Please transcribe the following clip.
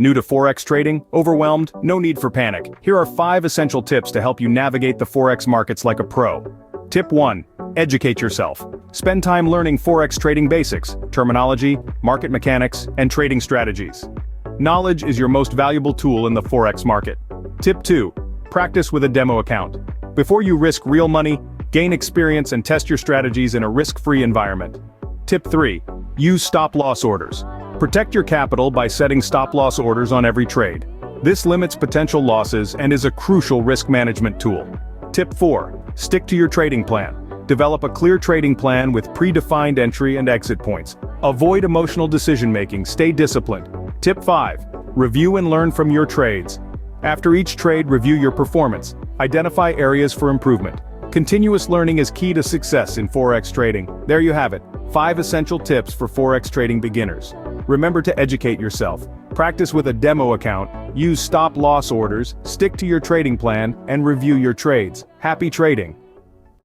New to Forex trading? Overwhelmed? No need for panic. Here are 5 essential tips to help you navigate the Forex markets like a pro. Tip 1. Educate yourself. Spend time learning Forex trading basics, terminology, market mechanics, and trading strategies. Knowledge is your most valuable tool in the Forex market. Tip 2. Practice with a demo account. Before you risk real money, gain experience and test your strategies in a risk-free environment. Tip 3. Use stop-loss orders. Protect your capital by setting stop-loss orders on every trade. This limits potential losses and is a crucial risk management tool. Tip 4. Stick to your trading plan. Develop a clear trading plan with predefined entry and exit points. Avoid emotional decision-making, stay disciplined. Tip 5. Review and learn from your trades. After each trade, review your performance. Identify areas for improvement. Continuous learning is key to success in Forex trading. There you have it, 5 essential tips for Forex trading beginners. Remember to educate yourself. Practice with a demo account, use stop-loss orders, stick to your trading plan, and review your trades. Happy trading!